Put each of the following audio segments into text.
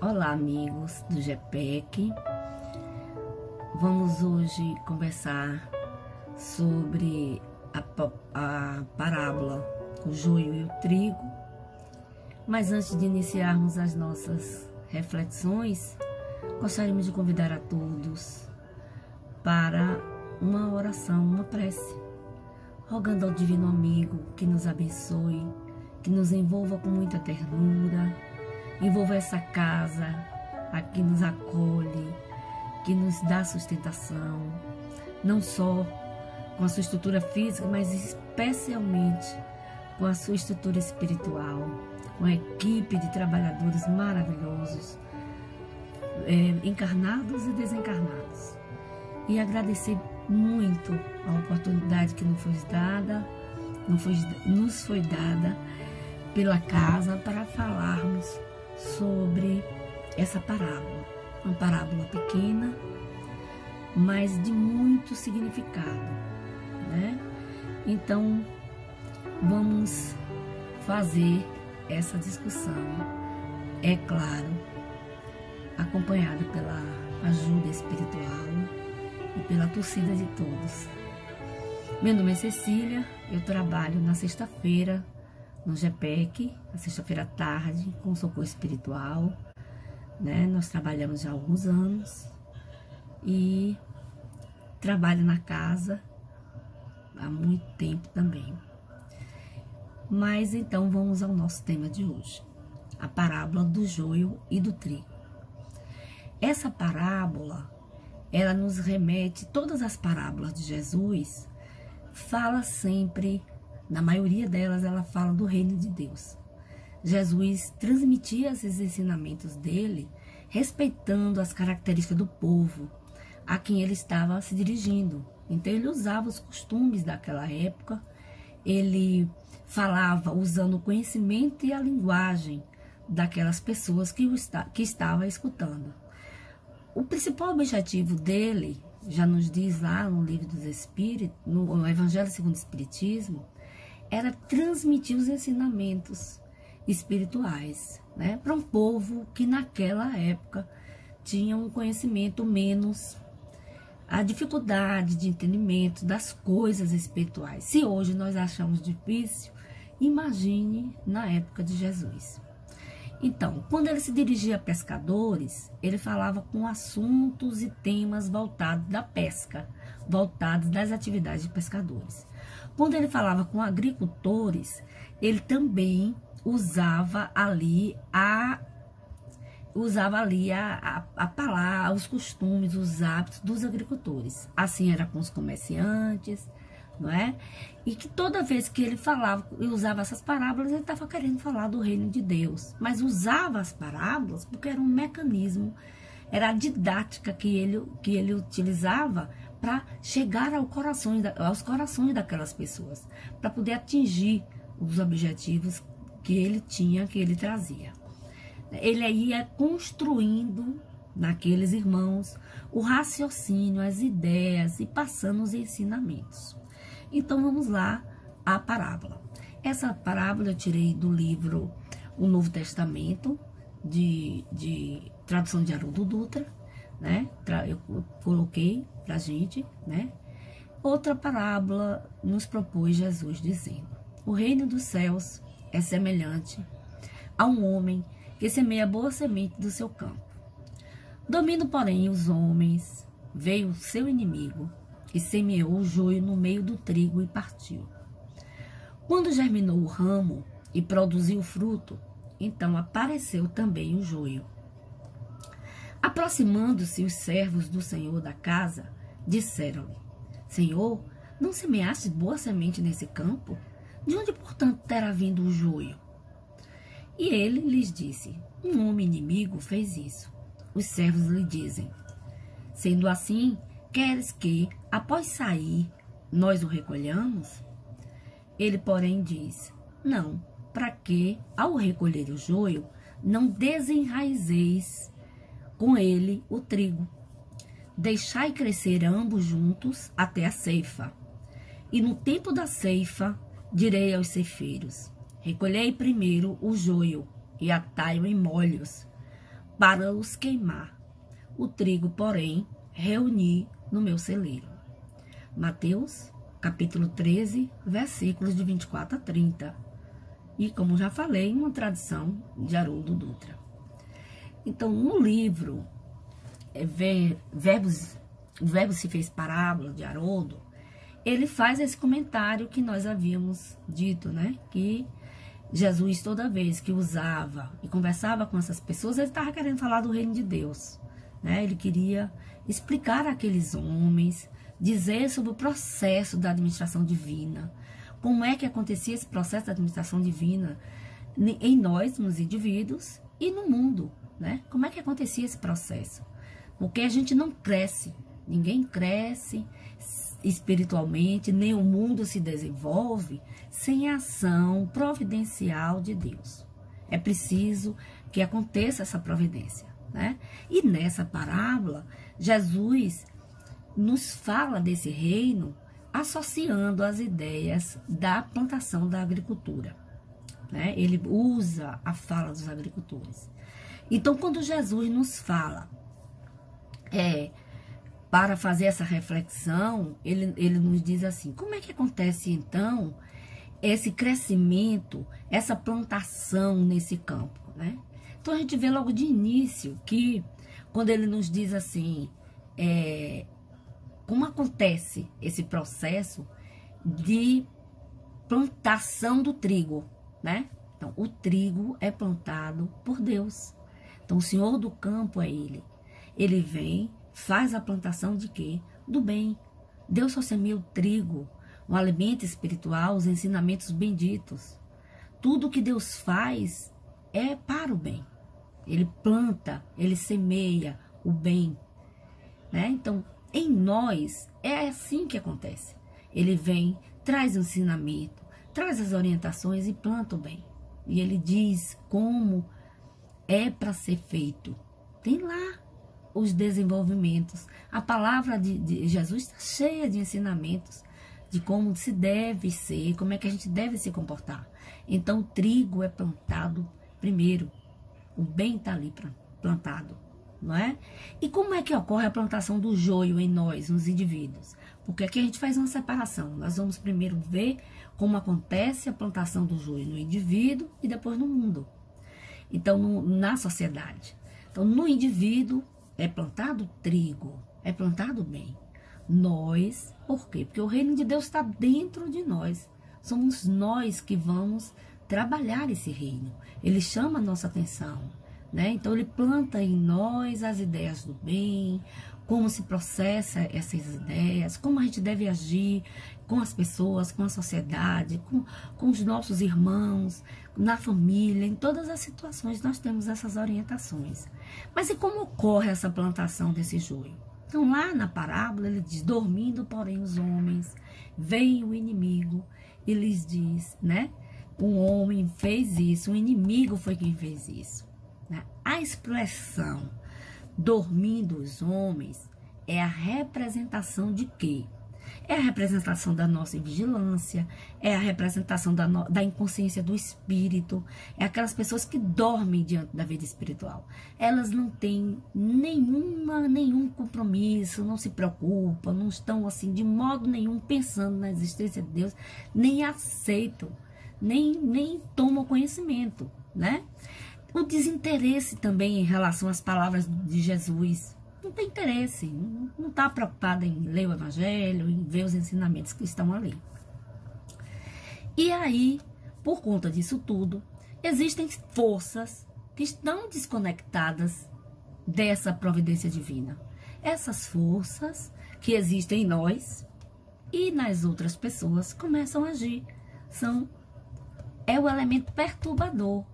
Olá, amigos do GPEC. Vamos hoje conversar sobre a parábola, o joio e o trigo. Mas antes de iniciarmos as nossas reflexões, gostaríamos de convidar a todos para uma oração, uma prece, rogando ao Divino Amigo que nos abençoe, que nos envolva com muita ternura, envolva essa casa, a que nos acolhe, que nos dá sustentação, não só com a sua estrutura física, mas especialmente com a sua estrutura espiritual, com a equipe de trabalhadores maravilhosos, encarnados e desencarnados. E agradecer muito a oportunidade que nos foi dada pela casa para falarmos sobre essa parábola. Uma parábola pequena, mas de muito significado, né? Então, vamos fazer essa discussão, é claro, acompanhada pela ajuda espiritual e pela torcida de todos. Meu nome é Cecília, eu trabalho na sexta-feira no GPEC, na sexta-feira à tarde, com socorro espiritual, né? Nós trabalhamos já há alguns anos e trabalho na casa há muito tempo também. Mas então vamos ao nosso tema de hoje, a parábola do joio e do trigo. Essa parábola, ela nos remete, todas as parábolas de Jesus, fala sempre, na maioria delas, ela fala do reino de Deus. Jesus transmitia esses ensinamentos dele, respeitando as características do povo a quem ele estava se dirigindo. Então, ele usava os costumes daquela época, ele falava usando o conhecimento e a linguagem daquelas pessoas que estava escutando. O principal objetivo dele, já nos diz lá no Livro dos Espíritos, no Evangelho segundo o Espiritismo, era transmitir os ensinamentos espirituais, né, para um povo que naquela época tinha um conhecimento menos, a dificuldade de entendimento das coisas espirituais. Se hoje nós achamos difícil, imagine na época de Jesus. Então, quando ele se dirigia a pescadores, ele falava com assuntos e temas voltados da pesca, voltados das atividades de pescadores. Quando ele falava com agricultores, ele também usava ali a palavra, os costumes, os hábitos dos agricultores. Assim era com os comerciantes, não é? E que toda vez que ele falava e usava essas parábolas, ele estava querendo falar do reino de Deus. Mas usava as parábolas porque era um mecanismo, era a didática que ele utilizava para chegar aos corações daquelas pessoas, para poder atingir os objetivos que ele tinha, que ele trazia. Ele ia construindo naqueles irmãos o raciocínio, as ideias e passando os ensinamentos. Então vamos lá à parábola. Essa parábola eu tirei do livro O Novo Testamento, de tradução de Haroldo Dutra, né? Eu coloquei pra gente, né? Outra parábola nos propôs Jesus dizendo: o reino dos céus é semelhante a um homem que semeia boa semente do seu campo. Domina, porém, os homens, veio o seu inimigo e semeou o joio no meio do trigo e partiu. Quando germinou o ramo e produziu fruto, então apareceu também o joio. Aproximando-se os servos do senhor da casa, disseram-lhe: Senhor, não semeaste boa semente nesse campo? De onde, portanto, terá vindo o joio? E ele lhes disse: um homem inimigo fez isso. Os servos lhe dizem: sendo assim, queres que, após sair, nós o recolhamos? Ele, porém, diz: não, para que, ao recolher o joio, não desenraizeis com ele o trigo. Deixai crescer ambos juntos até a ceifa. E no tempo da ceifa, direi aos ceifeiros: recolhei primeiro o joio e atai-o em molhos, para os queimar. O trigo, porém, reuni no meu celeiro. Mateus, capítulo 13, versículos de 24 a 30. E, como já falei, uma tradição de Haroldo Dutra. Então, no livro O Verbo se fez parábola, de Haroldo, ele faz esse comentário que nós havíamos dito, né? Que Jesus, toda vez que usava e conversava com essas pessoas, ele estava querendo falar do reino de Deus, né? Ele queria explicar àqueles homens, dizer sobre o processo da administração divina, como é que acontecia esse processo da administração divina em nós, nos indivíduos e no mundo, né? Como é que acontecia esse processo? Porque a gente não cresce, ninguém cresce espiritualmente, nem o mundo se desenvolve sem a ação providencial de Deus. É preciso que aconteça essa providência, né? E nessa parábola, Jesus nos fala desse reino associando as ideias da plantação da agricultura, né? Ele usa a fala dos agricultores. Então, quando Jesus nos fala para fazer essa reflexão, ele nos diz assim: como é que acontece então esse crescimento, essa plantação nesse campo, né? Então a gente vê logo de início que quando ele nos diz assim, como acontece esse processo de plantação do trigo, né? Então o trigo é plantado por Deus. Então o Senhor do campo é Ele. Ele vem, faz a plantação de quê? Do bem. Deus só semeia o trigo, o alimento espiritual, os ensinamentos benditos. Tudo que Deus faz é para o bem. Ele planta, ele semeia o bem, né? Então, em nós, é assim que acontece. Ele vem, traz o ensinamento, traz as orientações e planta o bem. E ele diz como é para ser feito. Tem lá os desenvolvimentos. A palavra de Jesus está cheia de ensinamentos de como se deve ser, como é que a gente deve se comportar. Então, o trigo é plantado primeiro. O bem está ali plantado, não é? E como é que ocorre a plantação do joio em nós, nos indivíduos? Porque aqui a gente faz uma separação. Nós vamos primeiro ver como acontece a plantação do joio no indivíduo e depois no mundo. Então, na sociedade. Então, no indivíduo é plantado trigo, é plantado bem. Nós, por quê? Porque o reino de Deus está dentro de nós. Somos nós que vamos trabalhar esse reino. Ele chama a nossa atenção, né? Então, ele planta em nós as ideias do bem, como se processa essas ideias, como a gente deve agir com as pessoas, com a sociedade, com os nossos irmãos, na família, em todas as situações nós temos essas orientações. Mas e como ocorre essa plantação desse joio? Então, lá na parábola, ele diz: dormindo, porém, os homens, vem o inimigo e lhes diz, né? Um homem fez isso, um inimigo foi quem fez isso, né? A expressão dormindo os homens é a representação de quê? É a representação da nossa vigilância, é a representação da inconsciência do espírito, é aquelas pessoas que dormem diante da vida espiritual. Elas não têm nenhum compromisso, não se preocupam, não estão assim de modo nenhum pensando na existência de Deus, nem aceitam, nem tomam conhecimento, né? O desinteresse também em relação às palavras de Jesus. Não tem interesse, não está preocupada em ler o evangelho, em ver os ensinamentos que estão ali. E aí, por conta disso tudo, existem forças que estão desconectadas dessa providência divina. Essas forças que existem em nós e nas outras pessoas começam a agir. É o elemento perturbador.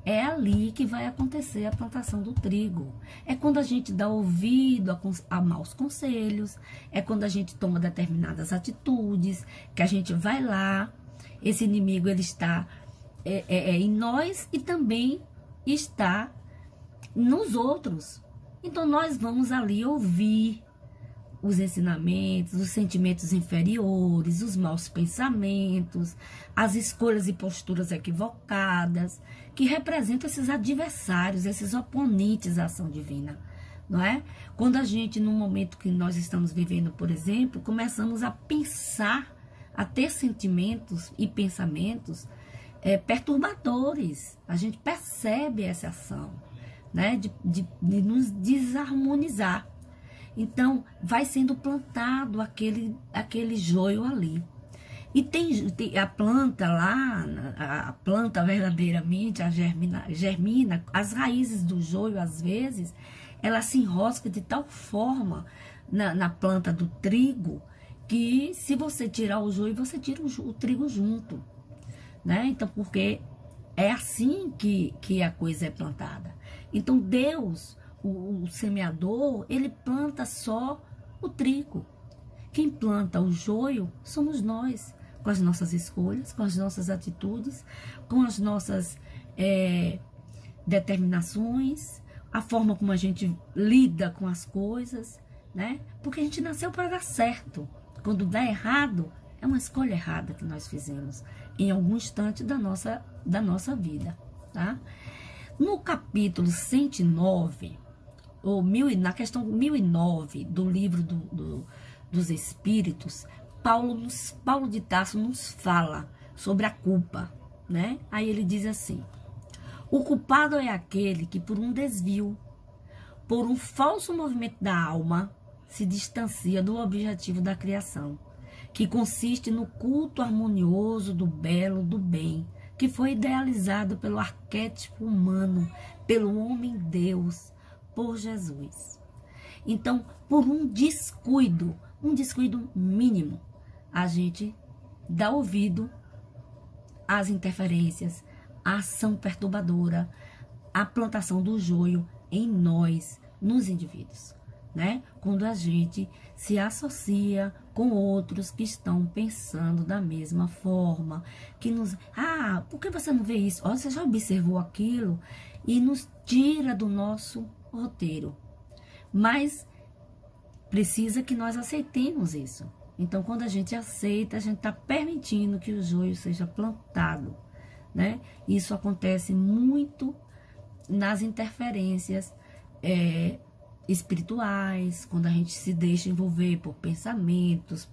É ali que vai acontecer a plantação do trigo. É quando a gente dá ouvido a maus conselhos, é quando a gente toma determinadas atitudes, que a gente vai lá, esse inimigo ele está em nós e também está nos outros. Então nós vamos ali ouvir os ensinamentos, os sentimentos inferiores, os maus pensamentos, as escolhas e posturas equivocadas, que representam esses adversários, esses oponentes à ação divina, não é? Quando a gente, no momento que nós estamos vivendo, por exemplo, começamos a pensar, a ter sentimentos e pensamentos perturbadores, a gente percebe essa ação, né, de nos desarmonizar. Então, vai sendo plantado aquele joio ali. E tem a planta lá, a planta verdadeiramente, a germina, as raízes do joio, às vezes, ela se enrosca de tal forma na planta do trigo, que se você tirar o joio, você tira o trigo junto, né? Então, porque é assim que a coisa é plantada. Então, Deus, o semeador, ele planta só o trigo. Quem planta o joio somos nós, com as nossas escolhas, com as nossas atitudes, com as nossas determinações, a forma como a gente lida com as coisas, né? Porque a gente nasceu para dar certo. Quando dá errado, é uma escolha errada que nós fizemos em algum instante da nossa vida, tá? No capítulo 109, na questão 1009 do livro dos Espíritos, Paulo de Tarso nos fala sobre a culpa, né? Aí ele diz assim: o culpado é aquele que por um desvio, por um falso movimento da alma, se distancia do objetivo da criação, que consiste no culto harmonioso do belo, do bem, que foi idealizado pelo arquétipo humano, pelo homem-deus, por Jesus. Então, por um descuido mínimo, a gente dá ouvido às interferências, à ação perturbadora, à plantação do joio em nós, nos indivíduos, né? Quando a gente se associa com outros que estão pensando da mesma forma, que nos... por que você não vê isso? Você já observou aquilo? E nos tira do nosso roteiro. Mas precisa que nós aceitemos isso. Então, quando a gente aceita, a gente está permitindo que o joio seja plantado, né? Isso acontece muito nas interferências espirituais, quando a gente se deixa envolver por pensamentos,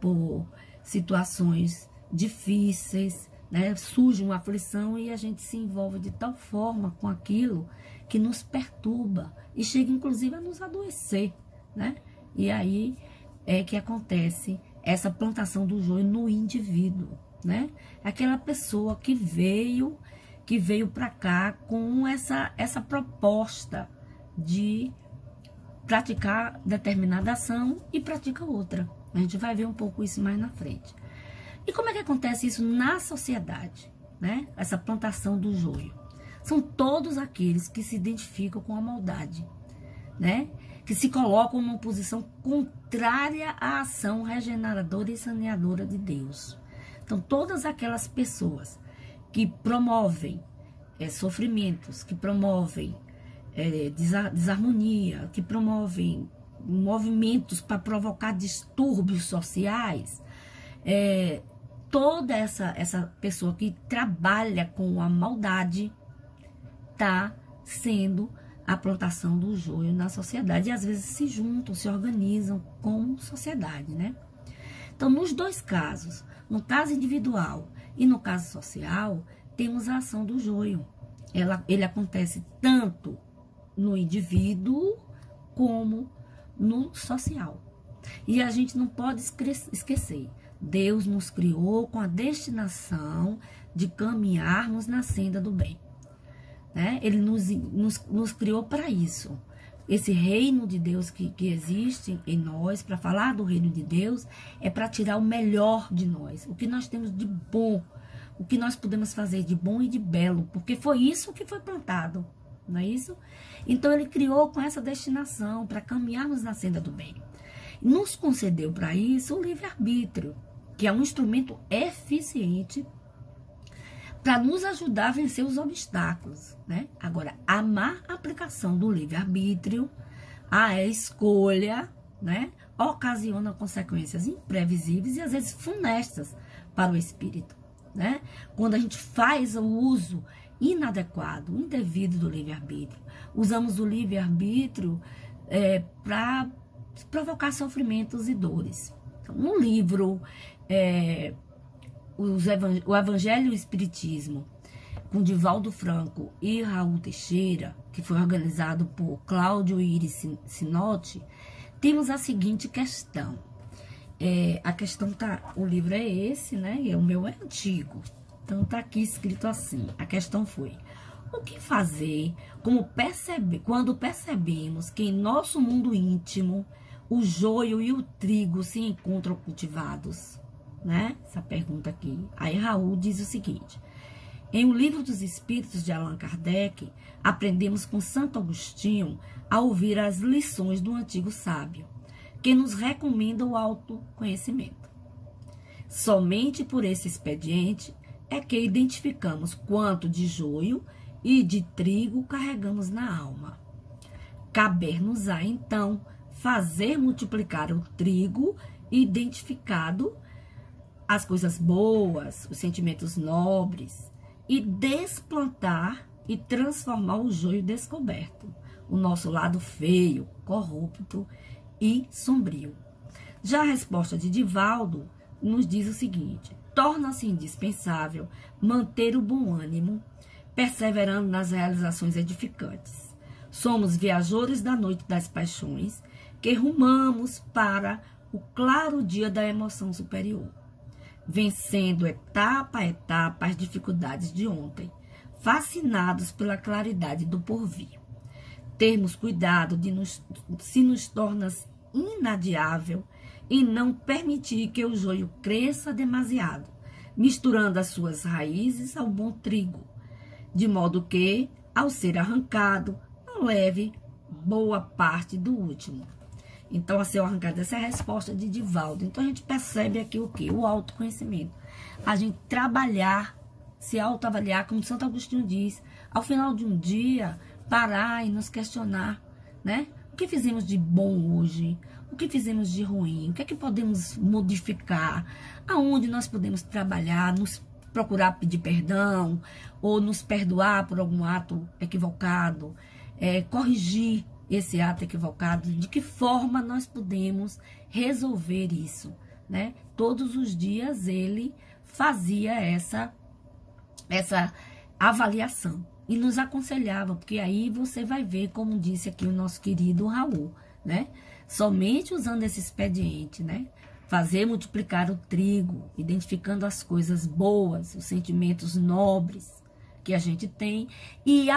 por situações difíceis, né? Surge uma aflição e a gente se envolve de tal forma com aquilo que nos perturba e chega inclusive a nos adoecer, né? E aí é que acontece essa plantação do joio no indivíduo, né? Aquela pessoa que veio para cá com essa proposta de praticar determinada ação e pratica outra. A gente vai ver um pouco isso mais na frente. E como é que acontece isso na sociedade, né? Essa plantação do joio. São todos aqueles que se identificam com a maldade, né? Que se colocam numa posição contrária à ação regeneradora e saneadora de Deus. Então, todas aquelas pessoas que promovem sofrimentos, que promovem desarmonia, que promovem movimentos para provocar distúrbios sociais, toda essa pessoa que trabalha com a maldade está sendo a plantação do joio na sociedade. E às vezes se juntam, se organizam como sociedade, né? Então, nos dois casos, no caso individual e no caso social, temos a ação do joio. Ele acontece tanto no indivíduo como no social. E a gente não pode esquecer, Deus nos criou com a destinação de caminharmos na senda do bem, né? Ele nos criou para isso. Esse reino de Deus que existe em nós, para falar do reino de Deus, é para tirar o melhor de nós, o que nós temos de bom, o que nós podemos fazer de bom e de belo, porque foi isso que foi plantado, não é isso? Então ele criou com essa destinação, para caminharmos na senda do bem. Nos concedeu para isso o livre-arbítrio, que é um instrumento eficiente para nos ajudar a vencer os obstáculos, né? Agora, a má aplicação do livre-arbítrio, a escolha, né? ocasiona consequências imprevisíveis e às vezes funestas para o espírito, né? Quando a gente faz o uso inadequado, indevido do livre-arbítrio, usamos o livre-arbítrio para provocar sofrimentos e dores. Então, no livro O Evangelho e o Espiritismo, com Divaldo Franco e Raul Teixeira, que foi organizado por Cláudio Iris Sinotti, temos a seguinte questão. A questão o livro é esse, né? E o meu é antigo. Então tá aqui escrito assim. A questão foi: o que fazer quando percebemos que em nosso mundo íntimo o joio e o trigo se encontram cultivados? Né? Essa pergunta aqui. Aí Raul diz o seguinte: em O Livro dos Espíritos de Allan Kardec, aprendemos com Santo Agostinho a ouvir as lições do antigo sábio, que nos recomenda o autoconhecimento. Somente por esse expediente é que identificamos quanto de joio e de trigo carregamos na alma. Caber-nos-á, então, fazer multiplicar o trigo identificado, as coisas boas, os sentimentos nobres, e desplantar e transformar o joio descoberto, o nosso lado feio, corrupto e sombrio. Já a resposta de Divaldo nos diz o seguinte: torna-se indispensável manter o bom ânimo, perseverando nas realizações edificantes. Somos viajores da noite das paixões, que rumamos para o claro dia da emoção superior, vencendo etapa a etapa as dificuldades de ontem, fascinados pela claridade do porvir. Termos cuidado se nos torna inadiável e não permitir que o joio cresça demasiado, misturando as suas raízes ao bom trigo, de modo que, ao ser arrancado, não leve boa parte do último. Então, a ser arrancado, essa é a resposta de Divaldo. Então, a gente percebe aqui o quê? O autoconhecimento. A gente trabalhar, se autoavaliar, como Santo Agostinho diz, ao final de um dia, parar e nos questionar, né? O que fizemos de bom hoje? O que fizemos de ruim? O que é que podemos modificar? Aonde nós podemos trabalhar, nos procurar pedir perdão, ou nos perdoar por algum ato equivocado, corrigir esse ato equivocado, de que forma nós podemos resolver isso, né? Todos os dias ele fazia essa avaliação e nos aconselhava, porque aí você vai ver, como disse aqui o nosso querido Raul, né? Somente usando esse expediente, né? Fazer multiplicar o trigo, identificando as coisas boas, os sentimentos nobres que a gente tem e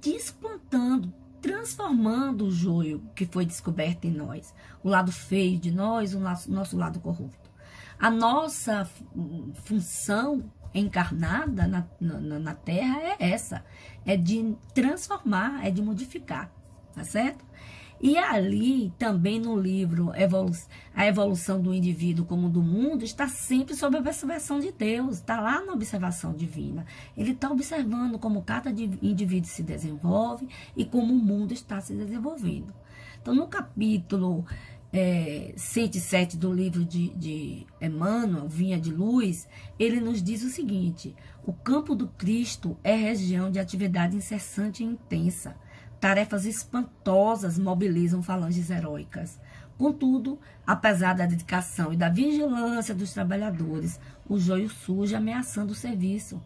desplantando, transformando o joio que foi descoberto em nós, o lado feio de nós, o nosso lado corrupto. A nossa função encarnada na Terra é essa, é de transformar, é de modificar, tá certo? E ali, também no livro A Evolução do Indivíduo como do Mundo, está sempre sob a observação de Deus, está lá na observação divina. Ele está observando como cada indivíduo se desenvolve e como o mundo está se desenvolvendo. Então, no capítulo 107 do livro de Emmanuel, Vinha de Luz, ele nos diz o seguinte: o campo do Cristo é região de atividade incessante e intensa. Tarefas espantosas mobilizam falanges heróicas. Contudo, apesar da dedicação e da vigilância dos trabalhadores, o joio surge ameaçando o serviço.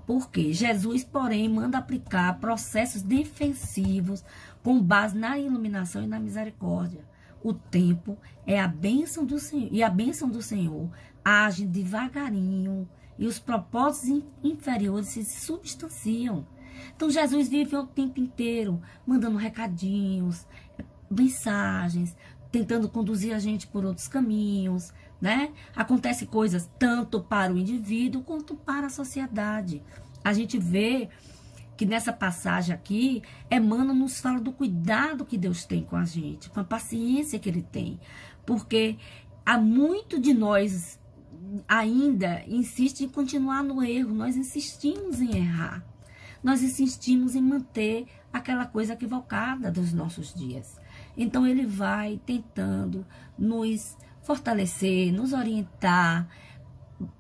Porque Jesus, porém, manda aplicar processos defensivos com base na iluminação e na misericórdia. O tempo é a bênção do Senhor, e a bênção do Senhor age devagarinho, e os propósitos inferiores se substanciam. Então, Jesus vive o tempo inteiro mandando recadinhos, mensagens, tentando conduzir a gente por outros caminhos, né? Acontece coisas tanto para o indivíduo quanto para a sociedade. A gente vê que nessa passagem aqui, Emmanuel nos fala do cuidado que Deus tem com a gente, com a paciência que Ele tem. Porque há muito de nós ainda insiste em continuar no erro, nós insistimos em errar. Nós insistimos em manter aquela coisa equivocada dos nossos dias. Então ele vai tentando nos fortalecer, nos orientar,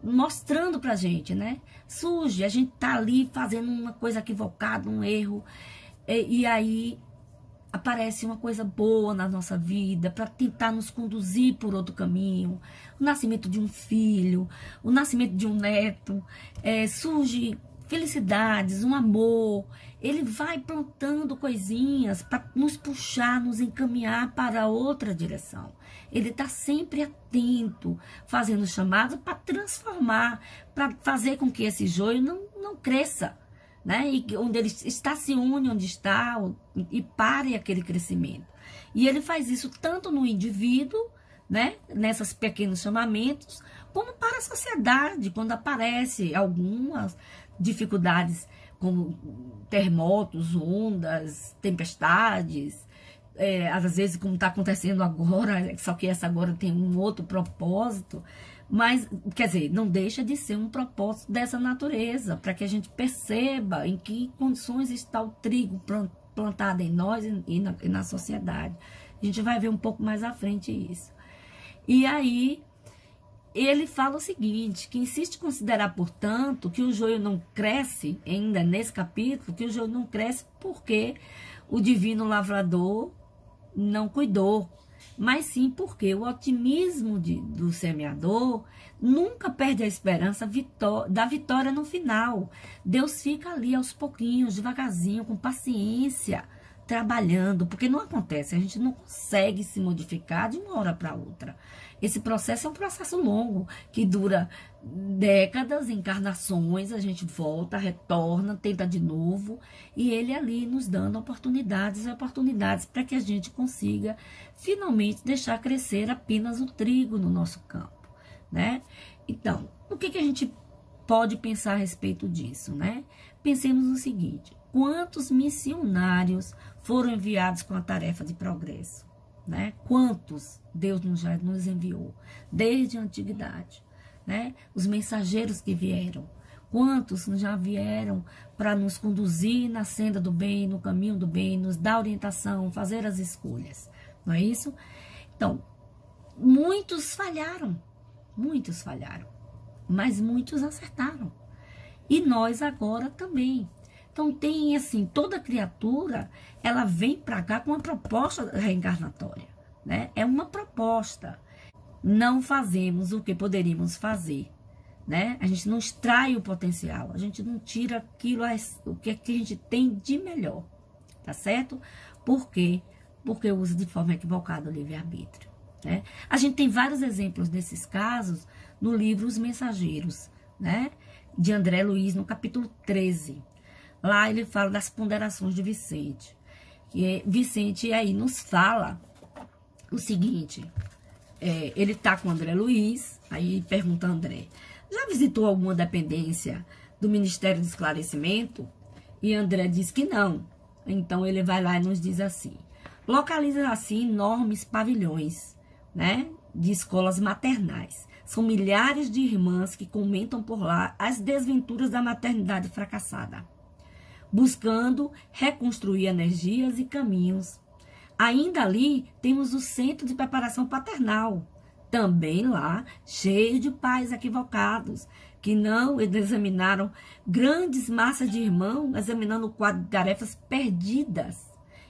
mostrando pra gente, né? Surge, a gente tá ali fazendo uma coisa equivocada, um erro, e aí aparece uma coisa boa na nossa vida para tentar nos conduzir por outro caminho. O nascimento de um filho, o nascimento de um neto, surge felicidades, um amor. Ele vai plantando coisinhas para nos puxar, nos encaminhar para outra direção. Ele está sempre atento, fazendo chamadas para transformar, para fazer com que esse joio não cresça, né? E onde ele estacione onde está e pare aquele crescimento. E ele faz isso tanto no indivíduo, né? Nesses pequenos chamamentos, como para a sociedade, quando aparece algumas dificuldades, como terremotos, ondas, tempestades, às vezes como está acontecendo agora, só que essa agora tem um outro propósito, mas, quer dizer, não deixa de ser um propósito dessa natureza, para que a gente perceba em que condições está o trigo plantado em nós e na sociedade. A gente vai ver um pouco mais à frente isso. E aí, ele fala o seguinte, que insiste em considerar, portanto, que o joio não cresce, ainda nesse capítulo, que o joio não cresce porque o divino lavrador não cuidou, mas sim porque o otimismo do semeador nunca perde a esperança da vitória no final. Deus fica ali aos pouquinhos, devagarzinho, com paciência, trabalhando, porque não acontece, a gente não consegue se modificar de uma hora para outra. Esse processo é um processo longo, que dura décadas, encarnações, a gente volta, retorna, tenta de novo, e ele ali nos dando oportunidades e oportunidades para que a gente consiga finalmente deixar crescer apenas o trigo no nosso campo, né? Então, o que a gente pode pensar a respeito disso, né? Pensemos no seguinte: quantos missionários foram enviados com a tarefa de progresso, né? Quantos Deus já nos enviou desde a antiguidade, né? Os mensageiros que vieram, quantos já vieram para nos conduzir na senda do bem, no caminho do bem, nos dar orientação, fazer as escolhas, não é isso? Então, muitos falharam, mas muitos acertaram. E nós agora também. Então tem assim, toda criatura, ela vem para cá com uma proposta reencarnatória, né? É uma proposta. Não fazemos o que poderíamos fazer, né? A gente não extrai o potencial, a gente não tira aquilo, o que a gente tem de melhor, tá certo? Por quê? Porque usa de forma equivocada o livre-arbítrio, né? A gente tem vários exemplos desses casos no livro Os Mensageiros, né? De André Luiz, no capítulo 13. Lá ele fala das ponderações de Vicente. E Vicente aí nos fala o seguinte, ele tá com André Luiz, aí pergunta a André, já visitou alguma dependência do Ministério do Esclarecimento? E André diz que não. Então ele vai lá e nos diz assim, localiza assim enormes pavilhões, né, de escolas maternais. São milhares de irmãs que comentam por lá as desventuras da maternidade fracassada, buscando reconstruir energias e caminhos. Ainda ali temos o Centro de Preparação Paternal, também lá cheio de pais equivocados, que não examinaram grandes massas de irmãos, examinando o quadro de tarefas perdidas,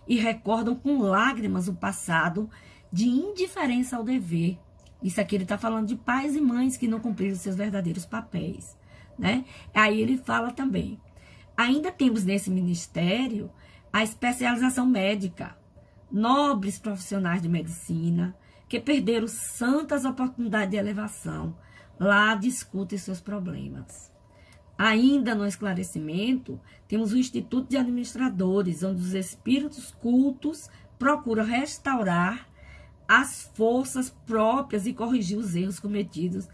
e recordam com lágrimas o passado de indiferença ao dever. Isso aqui ele está falando de pais e mães que não cumpriram seus verdadeiros papéis, né? Aí ele fala também, ainda temos nesse ministério a especialização médica, nobres profissionais de medicina que perderam santas oportunidades de elevação, lá discutem seus problemas. Ainda no esclarecimento, temos o Instituto de Administradores, onde os espíritos cultos procuram restaurar as forças próprias e corrigir os erros cometidos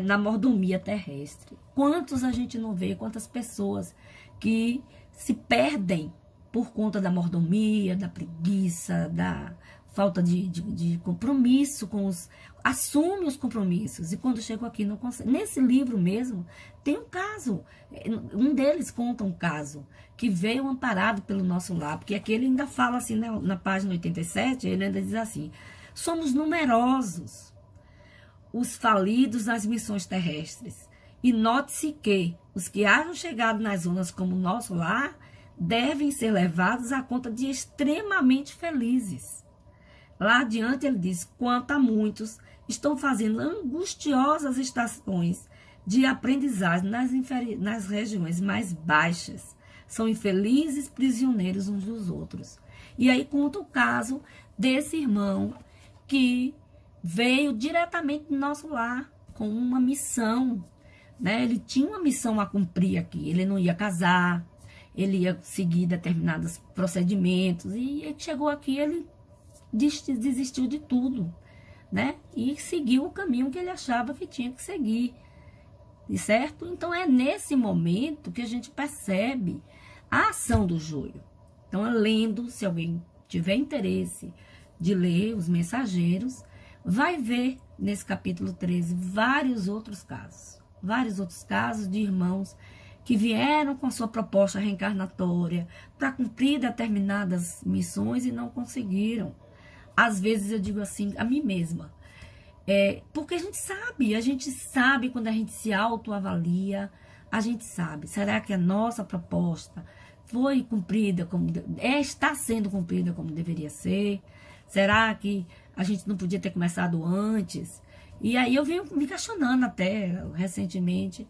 na mordomia terrestre. Quantos a gente não vê, quantas pessoas que se perdem por conta da mordomia, da preguiça, da falta de compromisso com os... Assume os compromissos. E quando chegou aqui, não consegue. Nesse livro mesmo, tem um caso. Um deles conta um caso que veio amparado pelo nosso lar. Porque aqui ele ainda fala assim, né, na página 87, ele ainda diz assim: somos numerosos os falidos nas missões terrestres. E note-se que os que hajam chegado nas zonas como o nosso lar devem ser levados à conta de extremamente felizes. Lá adiante ele diz: quanto a muitos estão fazendo angustiosas estações de aprendizagem nas regiões mais baixas, são infelizes prisioneiros uns dos outros. E aí conta o caso desse irmão que veio diretamente do nosso lar com uma missão, né? Ele tinha uma missão a cumprir aqui. Ele não ia casar, ele ia seguir determinados procedimentos, e ele chegou aqui, ele desistiu de tudo, né? E seguiu o caminho que ele achava que tinha que seguir, certo? Então é nesse momento que a gente percebe a ação do joio. Então, lendo, se alguém tiver interesse de ler os Mensageiros, vai ver nesse capítulo 13 vários outros casos de irmãos que vieram com a sua proposta reencarnatória para cumprir determinadas missões e não conseguiram. Às vezes eu digo assim a mim mesma, porque a gente sabe quando a gente se autoavalia, a gente sabe, será que a nossa proposta foi cumprida como está sendo cumprida como deveria ser? Será que a gente não podia ter começado antes? E aí eu venho me questionando até recentemente.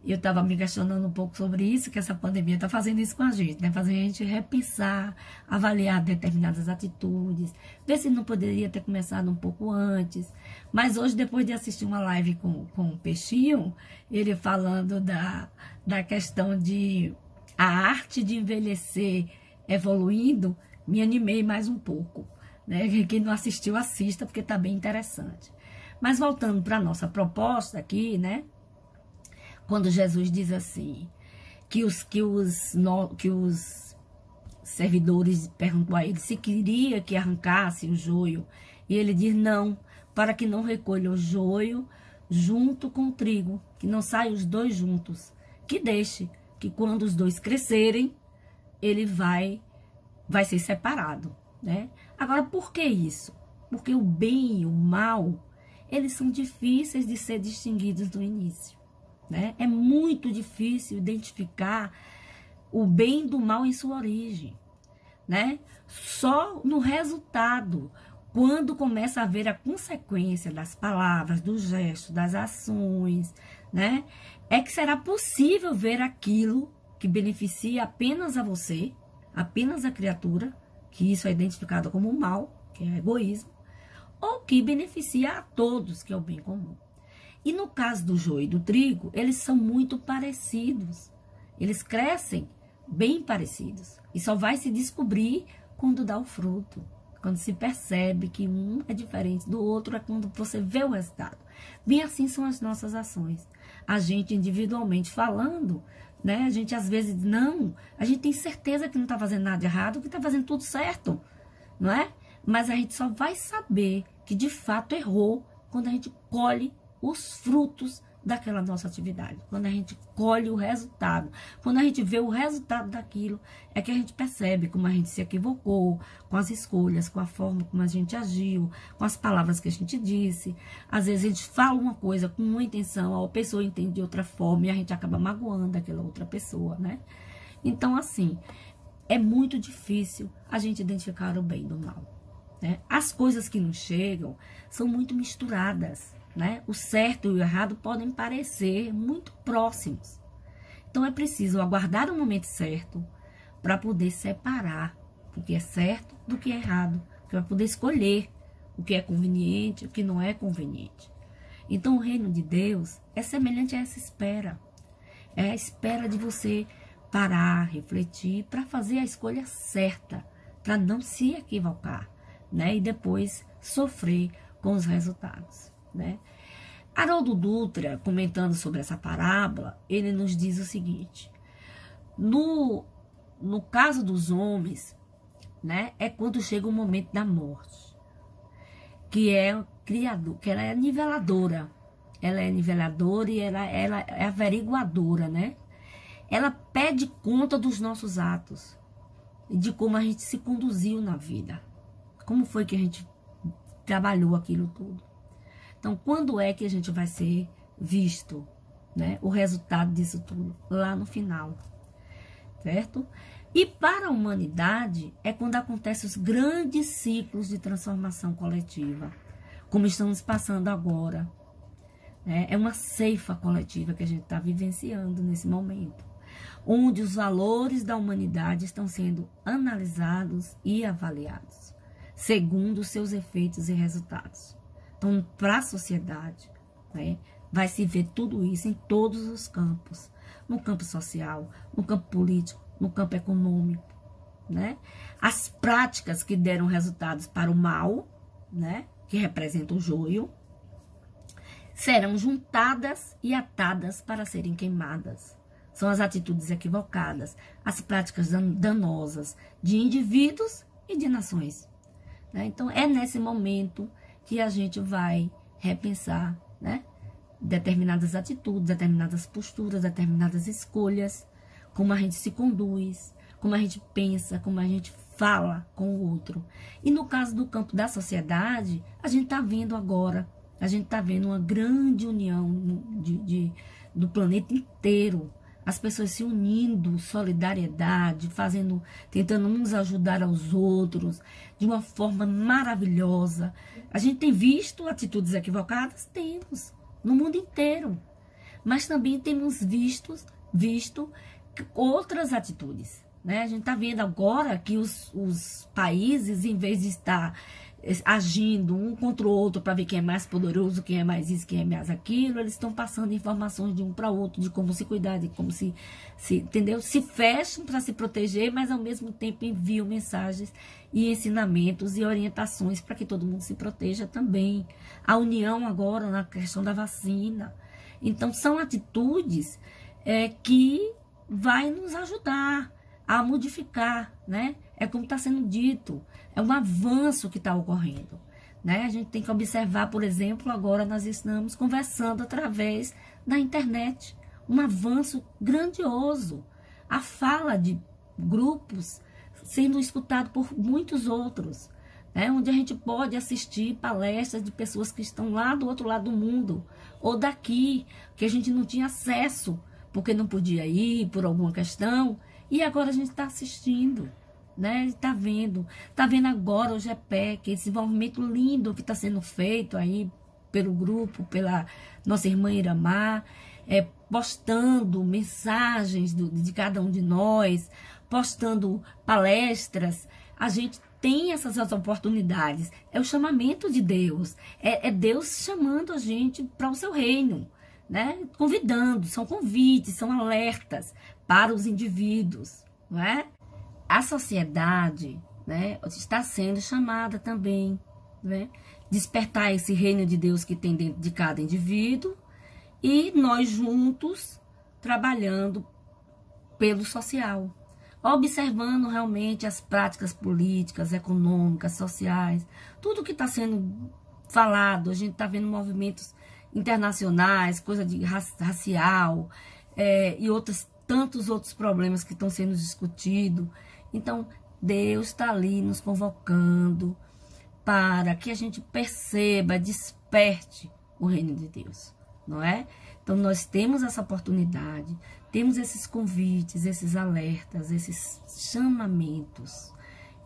Eu estava me questionando um pouco sobre isso, que essa pandemia está fazendo isso com a gente, né? Fazendo a gente repensar, avaliar determinadas atitudes, ver se não poderia ter começado um pouco antes. Mas hoje, depois de assistir uma live com o Peixinho, ele falando da questão de a arte de envelhecer evoluindo, me animei mais um pouco, né? Quem não assistiu, assista, porque está bem interessante. Mas voltando para a nossa proposta aqui, né? Quando Jesus diz assim, que os servidores perguntam a ele se queria que arrancasse o joio, e ele diz não, para que não recolha o joio junto com o trigo, que não saiam os dois juntos, que deixe, que quando os dois crescerem, ele vai ser separado, né? Agora, por que isso? Porque o bem e o mal, eles são difíceis de ser distinguidos no início, né? É muito difícil identificar o bem do mal em sua origem, né? Só no resultado, quando começa a ver a consequência das palavras, dos gestos, das ações, né? É que será possível ver aquilo que beneficia apenas a você, apenas a criatura, que isso é identificado como mal, que é egoísmo, ou que beneficia a todos, que é o bem comum. E no caso do joio e do trigo, eles são muito parecidos. Eles crescem bem parecidos. E só vai se descobrir quando dá o fruto. Quando se percebe que um é diferente do outro, é quando você vê o resultado. Bem assim são as nossas ações. A gente individualmente falando, né? A gente às vezes não. A gente tem certeza que não está fazendo nada de errado, que está fazendo tudo certo, não é? Mas a gente só vai saber que de fato errou quando a gente colhe os frutos daquela nossa atividade. Quando a gente colhe o resultado, quando a gente vê o resultado daquilo, é que a gente percebe como a gente se equivocou, com as escolhas, com a forma como a gente agiu, com as palavras que a gente disse. Às vezes a gente fala uma coisa com uma intenção, a pessoa entende de outra forma e a gente acaba magoando aquela outra pessoa, né? Então, assim, é muito difícil a gente identificar o bem do mal, né? As coisas que nos chegam são muito misturadas, né? O certo e o errado podem parecer muito próximos. Então é preciso aguardar o momento certo para poder separar o que é certo do que é errado, para poder escolher o que é conveniente, o que não é conveniente. Então o reino de Deus é semelhante a essa espera. É a espera de você parar, refletir, para fazer a escolha certa, para não se equivocar, né? E depois sofrer com os resultados, né? Haroldo Dutra, comentando sobre essa parábola, ele nos diz o seguinte: no caso dos homens, né, é quando chega o momento da morte. que é criador, que ela é niveladora. Ela é niveladora e ela é averiguadora, né? Ela pede conta dos nossos atos, de como a gente se conduziu na vida. Como foi que a gente trabalhou aquilo tudo. Então, quando é que a gente vai ser visto, né? O resultado disso tudo, lá no final, certo? E para a humanidade é quando acontecem os grandes ciclos de transformação coletiva, como estamos passando agora. Né? É uma ceifa coletiva que a gente está vivenciando nesse momento, onde os valores da humanidade estão sendo analisados e avaliados, segundo os seus efeitos e resultados. Então, para a sociedade, né, vai se ver tudo isso em todos os campos, no campo social, no campo político, no campo econômico, né? As práticas que deram resultados para o mal, né, que representa o joio, serão juntadas e atadas para serem queimadas. São as atitudes equivocadas, as práticas danosas de indivíduos e de nações. Né? Então, é nesse momento que a gente vai repensar, né, determinadas atitudes, determinadas posturas, determinadas escolhas, como a gente se conduz, como a gente pensa, como a gente fala com o outro. E no caso do campo da sociedade, a gente está vendo agora, a gente está vendo uma grande união do planeta inteiro, as pessoas se unindo, solidariedade, tentando uns ajudar aos outros, de uma forma maravilhosa. A gente tem visto atitudes equivocadas? Temos, no mundo inteiro. Mas também temos visto outras atitudes. Né? A gente está vendo agora que os países, em vez de estar agindo um contra o outro para ver quem é mais poderoso, quem é mais isso, quem é mais aquilo, eles estão passando informações de um para outro, de como se cuidar, de como entendeu? Se fecham para se proteger, mas ao mesmo tempo enviam mensagens e ensinamentos e orientações para que todo mundo se proteja também. A união agora na questão da vacina. Então, são atitudes que vai nos ajudar a modificar, né? É como está sendo dito, é um avanço que está ocorrendo, né? A gente tem que observar, por exemplo, agora nós estamos conversando através da internet, um avanço grandioso, a fala de grupos sendo escutado por muitos outros, né? Onde a gente pode assistir palestras de pessoas que estão lá do outro lado do mundo, ou daqui, que a gente não tinha acesso, porque não podia ir por alguma questão, e agora a gente está assistindo, né? Está vendo agora o GPEC, esse movimento lindo que está sendo feito aí pelo grupo, pela nossa irmã Iramar, postando mensagens de cada um de nós, postando palestras. A gente tem essas oportunidades, é o chamamento de Deus, é Deus chamando a gente para o seu reino, né? Convidando, são convites, são alertas para os indivíduos, não é? A sociedade, né, está sendo chamada também, né? Despertar esse reino de Deus que tem dentro de cada indivíduo e nós juntos trabalhando pelo social, observando realmente as práticas políticas, econômicas, sociais, tudo que está sendo falado. A gente está vendo movimentos internacionais, coisa de racial e tantos outros problemas que estão sendo discutidos. Então, Deus está ali nos convocando para que a gente perceba, desperte o reino de Deus, não é? Então, nós temos essa oportunidade, temos esses convites, esses alertas, esses chamamentos,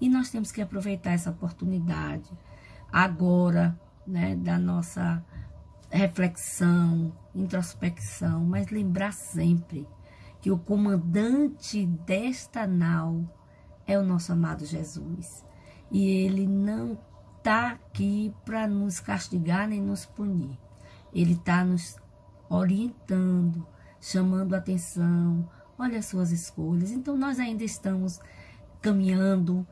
e nós temos que aproveitar essa oportunidade agora, né, da nossa reflexão, introspecção, mas lembrar sempre que o comandante desta nau é o nosso amado Jesus. E ele não está aqui para nos castigar nem nos punir. Ele está nos orientando, chamando a atenção. Olha as suas escolhas. Então, nós ainda estamos caminhando,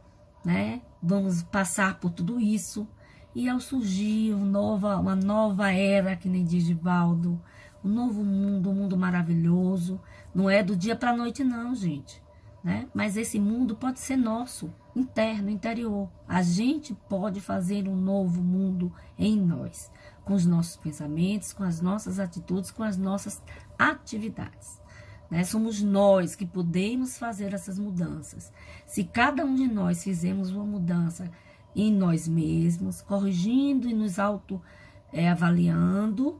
né? Vamos passar por tudo isso. E ao surgir uma nova era, que nem diz Divaldo, um novo mundo, um mundo maravilhoso. Não é do dia para a noite, não, gente. Né? Mas esse mundo pode ser nosso. interno, interior. A gente pode fazer um novo mundo em nós, com os nossos pensamentos, com as nossas atitudes, com as nossas atividades. Né? Somos nós que podemos fazer essas mudanças. Se cada um de nós fizermos uma mudança em nós mesmos, corrigindo e nos avaliando,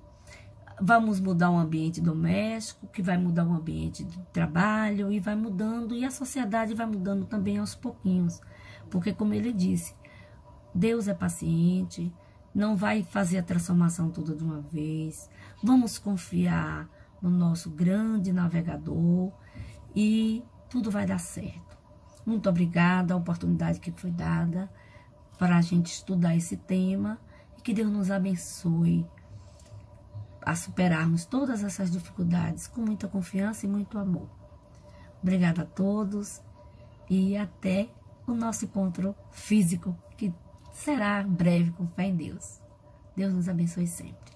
vamos mudar o ambiente doméstico, que vai mudar o ambiente do trabalho e vai mudando, e a sociedade vai mudando também aos pouquinhos. Porque, como ele disse, Deus é paciente, não vai fazer a transformação toda de uma vez. Vamos confiar no nosso grande navegador e tudo vai dar certo. Muito obrigada a oportunidade que foi dada para a gente estudar esse tema e que Deus nos abençoe a superarmos todas essas dificuldades com muita confiança e muito amor. Obrigada a todos e até o nosso encontro físico, que será breve, com fé em Deus. Deus nos abençoe sempre.